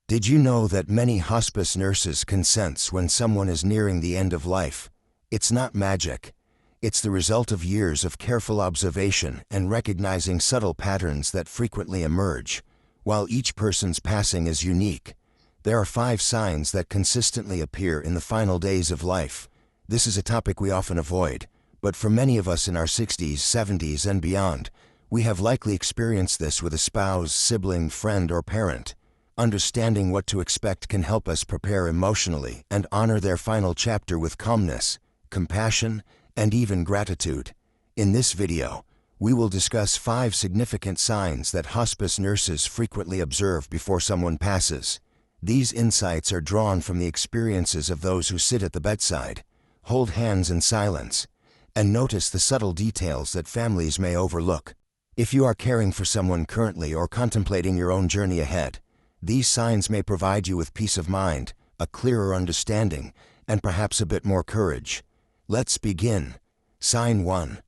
Did you know that many hospice nurses can sense when someone is nearing the end of life? It's not magic. It's the result of years of careful observation and recognizing subtle patterns that frequently emerge. While each person's passing is unique, there are 5 signs that consistently appear in the final days of life. This is a topic we often avoid, but for many of us in our 60s, 70s, and beyond, we have likely experienced this with a spouse, sibling, friend, or parent. Understanding what to expect can help us prepare emotionally and honor their final chapter with calmness, compassion, and even gratitude. In this video, we will discuss 5 significant signs that hospice nurses frequently observe before someone passes. These insights are drawn from the experiences of those who sit at the bedside, hold hands in silence, and notice the subtle details that families may overlook. If you are caring for someone currently or contemplating your own journey ahead, these signs may provide you with peace of mind, a clearer understanding, and perhaps a bit more courage. Let's begin. Sign 1.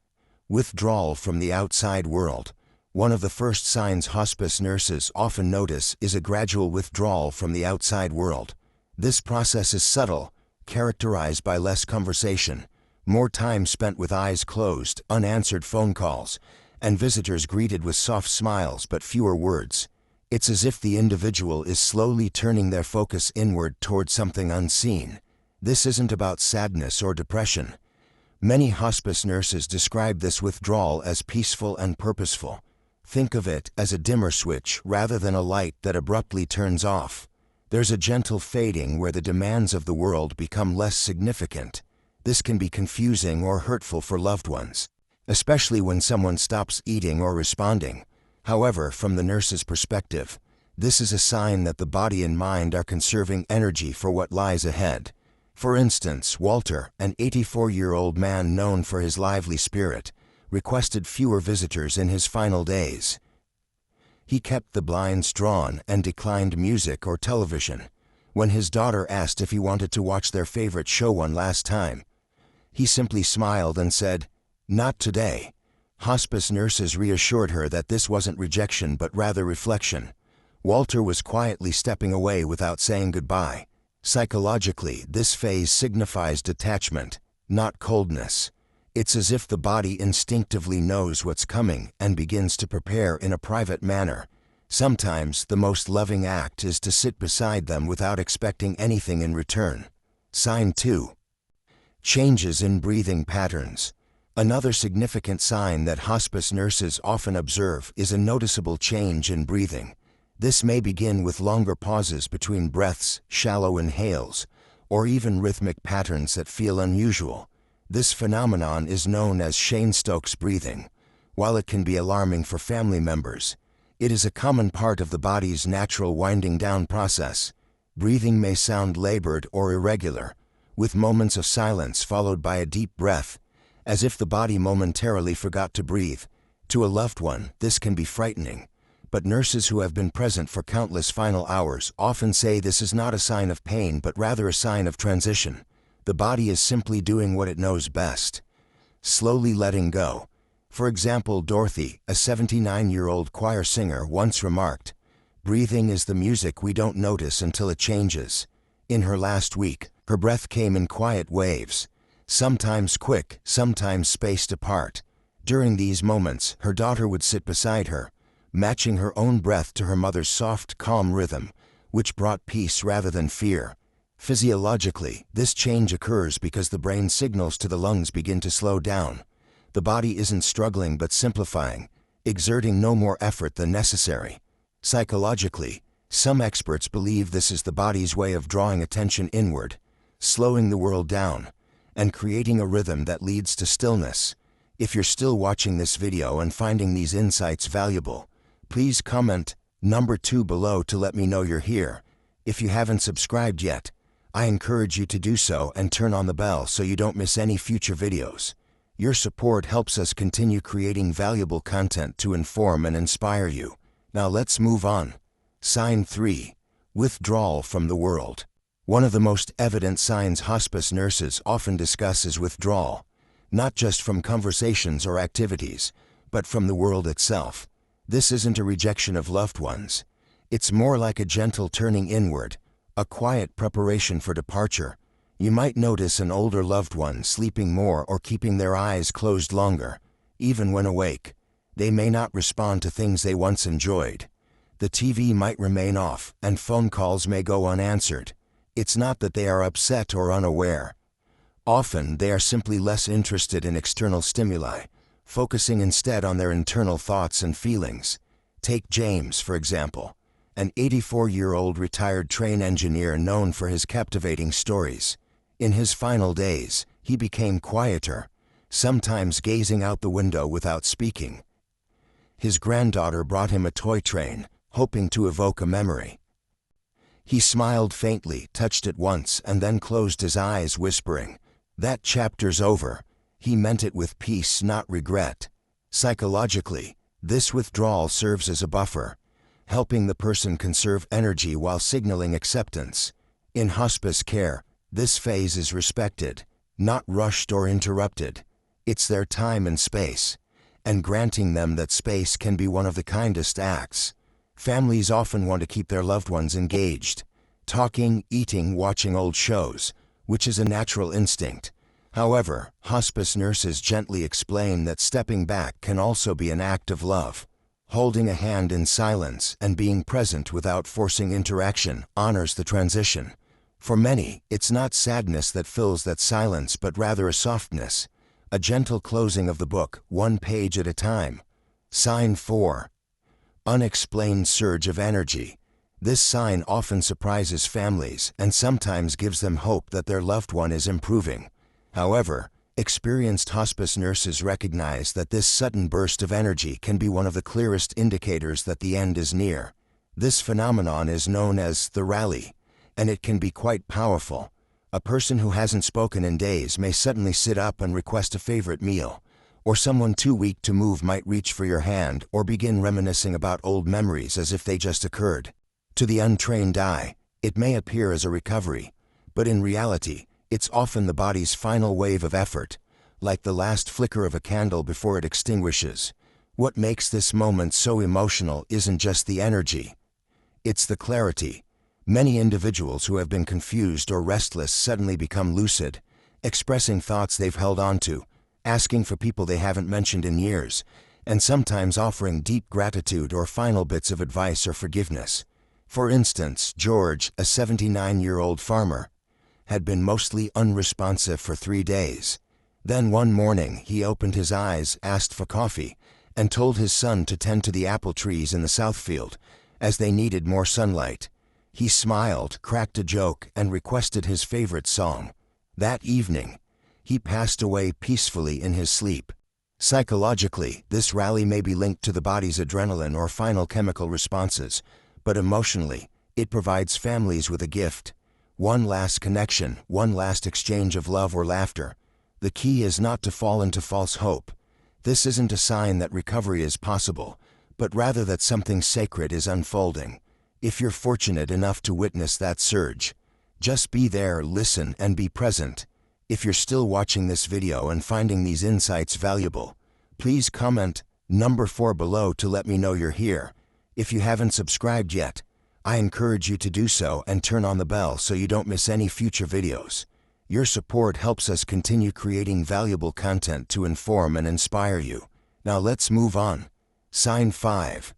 Withdrawal from the outside world. One of the first signs hospice nurses often notice is a gradual withdrawal from the outside world. This process is subtle, characterized by less conversation, more time spent with eyes closed, unanswered phone calls, and visitors greeted with soft smiles but fewer words. It's as if the individual is slowly turning their focus inward toward something unseen. This isn't about sadness or depression. Many hospice nurses describe this withdrawal as peaceful and purposeful. Think of it as a dimmer switch rather than a light that abruptly turns off. There's a gentle fading where the demands of the world become less significant. This can be confusing or hurtful for loved ones, especially when someone stops eating or responding. However, from the nurse's perspective, this is a sign that the body and mind are conserving energy for what lies ahead. For instance, Walter, an 84-year-old man known for his lively spirit, requested fewer visitors in his final days. He kept the blinds drawn and declined music or television. When his daughter asked if he wanted to watch their favorite show one last time, he simply smiled and said, "Not today." Hospice nurses reassured her that this wasn't rejection but rather reflection. Walter was quietly stepping away without saying goodbye. Psychologically, this phase signifies detachment, not coldness. It's as if the body instinctively knows what's coming and begins to prepare in a private manner. Sometimes the most loving act is to sit beside them without expecting anything in return. Sign 2. Changes in breathing patterns. Another significant sign that hospice nurses often observe is a noticeable change in breathing. This may begin with longer pauses between breaths, shallow inhales, or even rhythmic patterns that feel unusual. This phenomenon is known as Cheyne-Stokes breathing. While it can be alarming for family members, it is a common part of the body's natural winding down process. Breathing may sound labored or irregular, with moments of silence followed by a deep breath, as if the body momentarily forgot to breathe. To a loved one, this can be frightening, but nurses who have been present for countless final hours often say this is not a sign of pain but rather a sign of transition. The body is simply doing what it knows best. Slowly letting go. For example, Dorothy, a 79-year-old choir singer, once remarked, "Breathing is the music we don't notice until it changes." In her last week, her breath came in quiet waves, sometimes quick, sometimes spaced apart. During these moments, her daughter would sit beside her, matching her own breath to her mother's soft, calm rhythm, which brought peace rather than fear. Physiologically, this change occurs because the brain signals to the lungs begin to slow down. The body isn't struggling but simplifying, exerting no more effort than necessary. Psychologically, some experts believe this is the body's way of drawing attention inward, slowing the world down, and creating a rhythm that leads to stillness. If you're still watching this video and finding these insights valuable, please comment number 2 below to let me know you're here. If you haven't subscribed yet, I encourage you to do so and turn on the bell so you don't miss any future videos. Your support helps us continue creating valuable content to inform and inspire you. Now let's move on. Sign 3. Withdrawal from the world. One of the most evident signs hospice nurses often discuss is withdrawal, not just from conversations or activities, but from the world itself. This isn't a rejection of loved ones. It's more like a gentle turning inward, a quiet preparation for departure. You might notice an older loved one sleeping more or keeping their eyes closed longer. Even when awake, they may not respond to things they once enjoyed. The TV might remain off, and phone calls may go unanswered. It's not that they are upset or unaware. Often, they are simply less interested in external stimuli, focusing instead on their internal thoughts and feelings. Take James, for example, an 84-year-old retired train engineer known for his captivating stories. In his final days, he became quieter, sometimes gazing out the window without speaking. His granddaughter brought him a toy train, hoping to evoke a memory. He smiled faintly, touched it once, and then closed his eyes, whispering, "That chapter's over." He meant it with peace, not regret. Psychologically, this withdrawal serves as a buffer, helping the person conserve energy while signaling acceptance. In hospice care, this phase is respected, not rushed or interrupted. It's their time and space, and granting them that space can be one of the kindest acts. Families often want to keep their loved ones engaged, talking, eating, watching old shows, which is a natural instinct. However, hospice nurses gently explain that stepping back can also be an act of love. Holding a hand in silence and being present without forcing interaction honors the transition. For many, it's not sadness that fills that silence, but rather a softness, a gentle closing of the book, one page at a time. Sign 4. Unexplained surge of energy. This sign often surprises families and sometimes gives them hope that their loved one is improving. However, experienced hospice nurses recognize that this sudden burst of energy can be one of the clearest indicators that the end is near. This phenomenon is known as the rally, and it can be quite powerful. A person who hasn't spoken in days may suddenly sit up and request a favorite meal, or someone too weak to move might reach for your hand or begin reminiscing about old memories as if they just occurred. To the untrained eye, it may appear as a recovery, but in reality, it's often the body's final wave of effort, like the last flicker of a candle before it extinguishes. What makes this moment so emotional isn't just the energy, it's the clarity. Many individuals who have been confused or restless suddenly become lucid, expressing thoughts they've held onto, asking for people they haven't mentioned in years, and sometimes offering deep gratitude or final bits of advice or forgiveness. For instance, George, a 79-year-old farmer, had been mostly unresponsive for 3 days. Then one morning he opened his eyes, asked for coffee, and told his son to tend to the apple trees in the south field, as they needed more sunlight. He smiled, cracked a joke, and requested his favorite song. That evening, he passed away peacefully in his sleep. Psychologically, this rally may be linked to the body's adrenaline or final chemical responses, but emotionally, it provides families with a gift. One last connection, one last exchange of love or laughter. The key is not to fall into false hope. This isn't a sign that recovery is possible, but rather that something sacred is unfolding. If you're fortunate enough to witness that surge, just be there, listen, and be present. If you're still watching this video and finding these insights valuable, please comment number 4 below to let me know you're here. If you haven't subscribed yet, I encourage you to do so and turn on the bell so you don't miss any future videos. Your support helps us continue creating valuable content to inform and inspire you. Now let's move on. Sign 5.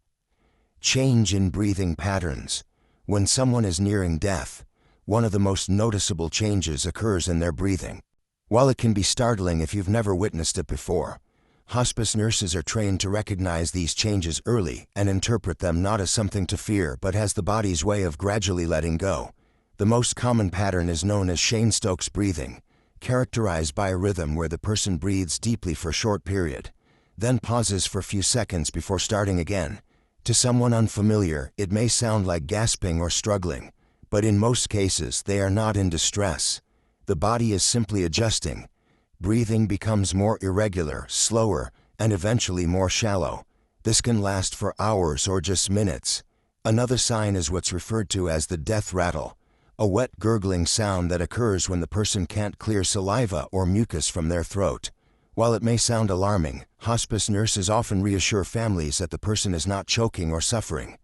Change in breathing patterns. When someone is nearing death, one of the most noticeable changes occurs in their breathing. While it can be startling if you've never witnessed it before, hospice nurses are trained to recognize these changes early and interpret them not as something to fear but as the body's way of gradually letting go. The most common pattern is known as Cheyne-Stokes breathing, characterized by a rhythm where the person breathes deeply for a short period, then pauses for a few seconds before starting again. To someone unfamiliar, it may sound like gasping or struggling, but in most cases they are not in distress. The body is simply adjusting. Breathing becomes more irregular, slower, and eventually more shallow. This can last for hours or just minutes. Another sign is what's referred to as the death rattle, a wet gurgling sound that occurs when the person can't clear saliva or mucus from their throat. While it may sound alarming, hospice nurses often reassure families that the person is not choking or suffering.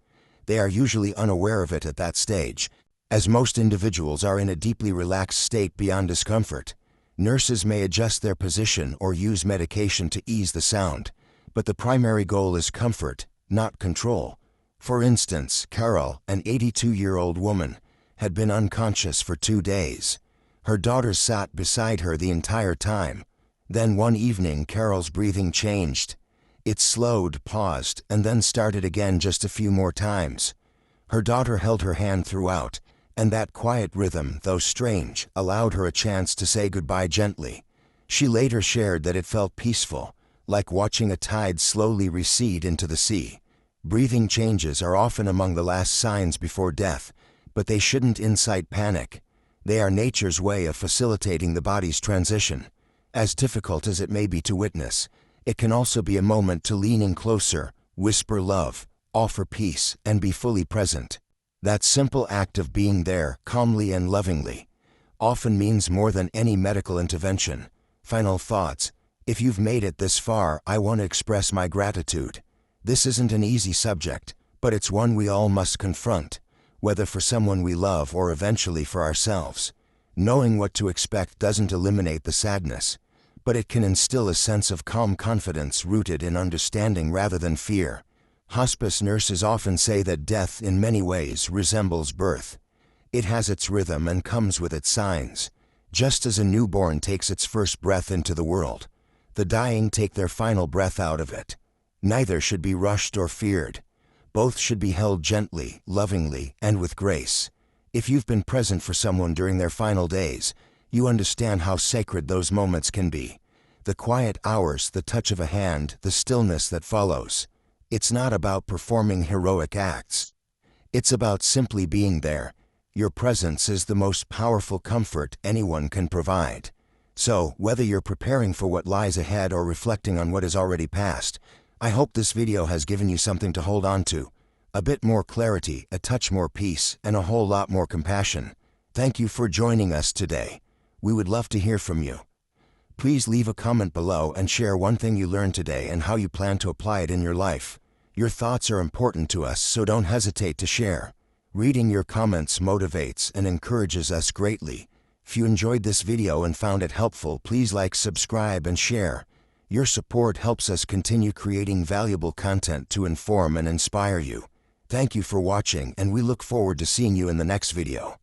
They are usually unaware of it at that stage, as most individuals are in a deeply relaxed state beyond discomfort. Nurses may adjust their position or use medication to ease the sound, but the primary goal is comfort, not control. For instance, Carol, an 82-year-old woman, had been unconscious for 2 days. Her daughter sat beside her the entire time. Then one evening, Carol's breathing changed. It slowed, paused, and then started again just a few more times. Her daughter held her hand throughout, and that quiet rhythm, though strange, allowed her a chance to say goodbye gently. She later shared that it felt peaceful, like watching a tide slowly recede into the sea. Breathing changes are often among the last signs before death, but they shouldn't incite panic. They are nature's way of facilitating the body's transition. As difficult as it may be to witness, it can also be a moment to lean in closer, whisper love, offer peace, and be fully present. That simple act of being there, calmly and lovingly, often means more than any medical intervention. Final thoughts. If you've made it this far, I want to express my gratitude. This isn't an easy subject, but it's one we all must confront, whether for someone we love or eventually for ourselves. Knowing what to expect doesn't eliminate the sadness, but it can instill a sense of calm confidence rooted in understanding rather than fear. Hospice nurses often say that death in many ways resembles birth. It has its rhythm and comes with its signs. Just as a newborn takes its first breath into the world, the dying take their final breath out of it. Neither should be rushed or feared. Both should be held gently, lovingly, and with grace. If you've been present for someone during their final days, you understand how sacred those moments can be. The quiet hours, the touch of a hand, the stillness that follows. It's not about performing heroic acts. It's about simply being there. Your presence is the most powerful comfort anyone can provide. So, whether you're preparing for what lies ahead or reflecting on what is already past, I hope this video has given you something to hold on to. A bit more clarity, a touch more peace, and a whole lot more compassion. Thank you for joining us today. We would love to hear from you. Please leave a comment below and share one thing you learned today and how you plan to apply it in your life. Your thoughts are important to us, so don't hesitate to share. Reading your comments motivates and encourages us greatly. If you enjoyed this video and found it helpful, please like, subscribe, and share. Your support helps us continue creating valuable content to inform and inspire you. Thank you for watching, and we look forward to seeing you in the next video.